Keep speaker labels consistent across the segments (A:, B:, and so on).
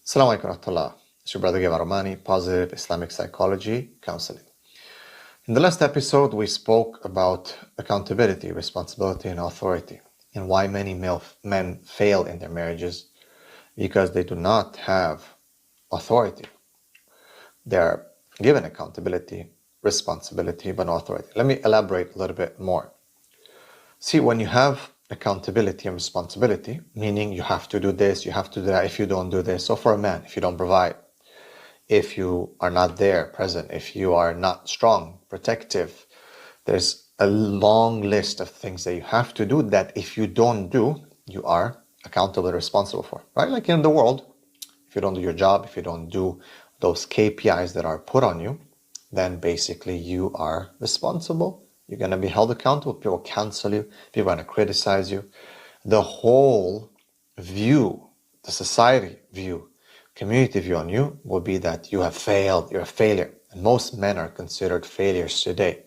A: Assalamu alaikum warahmatullah. It's your brother Yegib Romani, Positive Islamic Psychology Counseling. In the last episode, we spoke about accountability, responsibility, and authority, and why many men fail in their marriages because they do not have authority. They are given accountability, responsibility, but no authority. Let me elaborate a little bit more. See, when you have accountability and responsibility, meaning you have to do this, you have to do that if you don't do this. So for a man, if you don't provide, if you are not there, present, if you are not strong, protective, there's a long list of things that you have to do that if you don't do, you are accountable and responsible for, right? Like in the world, if you don't do your job, if you don't do those KPIs that are put on you, then basically you are responsible. You're going to be held accountable. People will cancel you. People are going to criticize you. The whole view, the society view, community view on you will be that you have failed. You're a failure. And most men are considered failures today.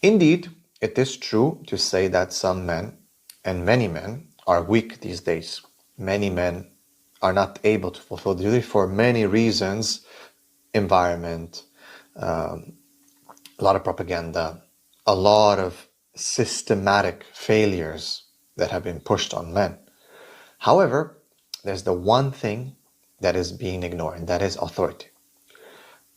A: Indeed, it is true to say that some men and many men are weak these days. Many men are not able to fulfill the duty for many reasons. Environment, a lot of propaganda, a lot of systematic failures that have been pushed on men. However, there's the one thing that is being ignored, and that is authority.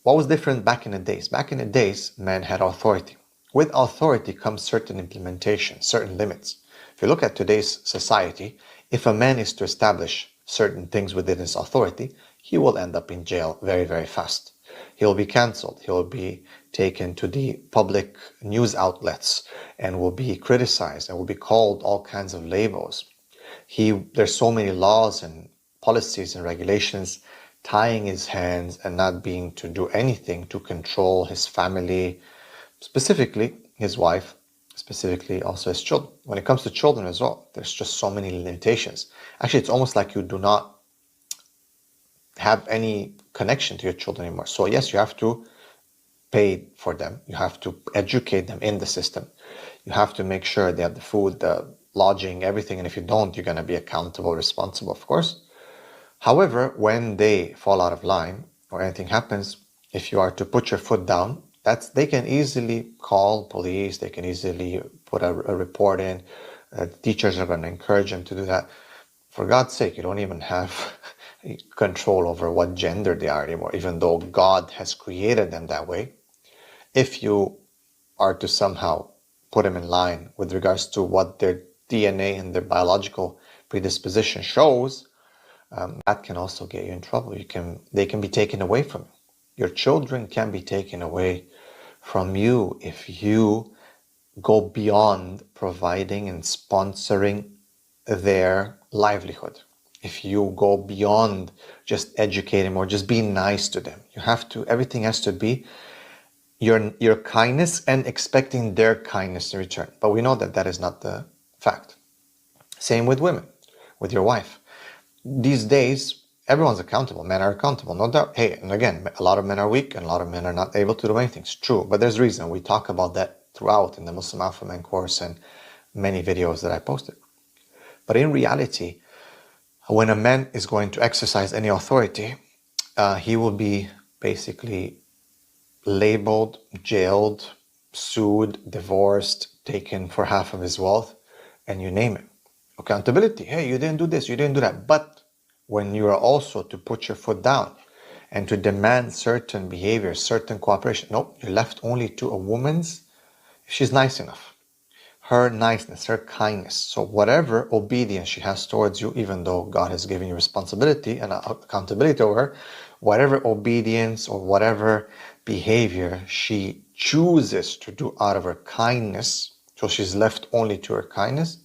A: What was different back in the days? Back in the days, men had authority. With authority comes certain implementation, certain limits. If you look at today's society, if a man is to establish certain things within his authority, he will end up in jail very, very fast. He will be cancelled. He will be taken to the public news outlets and will be criticized and will be called all kinds of labels. There's so many laws and policies and regulations tying his hands and not being to do anything to control his family, specifically his wife, specifically also his children. When it comes to children as well, there's just so many limitations. Actually, it's almost like you do not have any connection to your children anymore. So yes, you have to pay for them. You have to educate them in the system. You have to make sure they have the food, the lodging, everything. And if you don't, you're going to be accountable, responsible, of course. However, when they fall out of line or anything happens, if you are to put your foot down, they can easily call police. They can easily put a report in. Teachers are going to encourage them to do that. For God's sake, you don't even have control over what gender they are anymore, even though God has created them that way. If you are to somehow put them in line with regards to what their DNA and their biological predisposition shows, that can also get you in trouble. They can be taken away from you. Your children can be taken away from you if you go beyond providing and sponsoring their livelihood. If you go beyond just educating or just being nice to them, everything has to be your kindness and expecting their kindness in return. But we know that that is not the fact. Same with women, with your wife. These days, everyone's accountable. Men are accountable, no doubt. Hey, and again, a lot of men are weak and a lot of men are not able to do anything. It's true, but there's reason. We talk about that throughout in the Muslim Alpha Man course and many videos that I posted. But in reality, when a man is going to exercise any authority, he will be basically labeled, jailed, sued, divorced, taken for half of his wealth, and you name it. Accountability. Hey, you didn't do this, you didn't do that. But when you are also to put your foot down and to demand certain behaviors, certain cooperation, nope, you're left only to a woman's, if she's nice enough. Her niceness, her kindness. So whatever obedience she has towards you, even though God has given you responsibility and accountability over her, whatever obedience or whatever behavior she chooses to do out of her kindness, so she's left only to her kindness,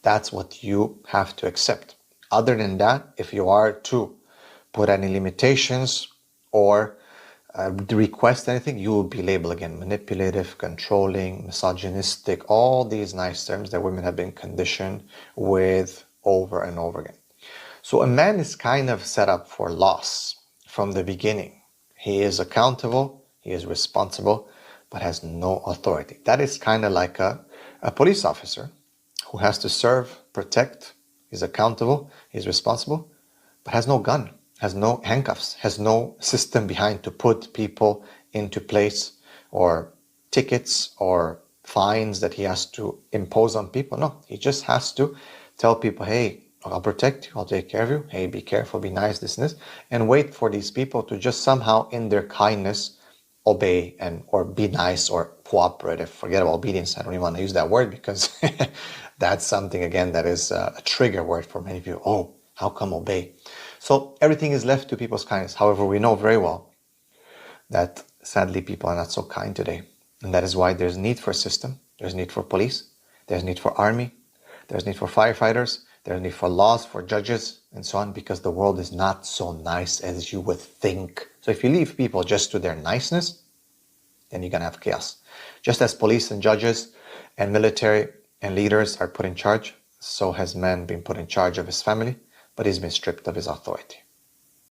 A: that's what you have to accept. Other than that, if you are to put any limitations or request anything, you will be labeled again manipulative, controlling, misogynistic, all these nice terms that women have been conditioned with over and over again. So a man is kind of set up for loss from the beginning. He is accountable, he is responsible, but has no authority. That is kind of like a police officer who has to serve, protect, he's accountable, he's responsible, but has no gun, has no handcuffs, has no system behind to put people into place, or tickets or fines that he has to impose on people. No, he just has to tell people, hey, I'll protect you, I'll take care of you, hey, be careful, be nice, this and this, and wait for these people to just somehow in their kindness obey and or be nice or cooperative. Forget about obedience. I don't even want to use that word because that's something, again, that is a trigger word for many people. Oh, how come obey? So everything is left to people's kindness. However, we know very well that sadly people are not so kind today. And that is why there's need for a system. There's need for police. There's need for army. There's need for firefighters. There's need for laws, for judges, and so on, because the world is not so nice as you would think. So if you leave people just to their niceness, then you're going to have chaos. Just as police and judges and military and leaders are put in charge, so has man been put in charge of his family, but he's been stripped of his authority.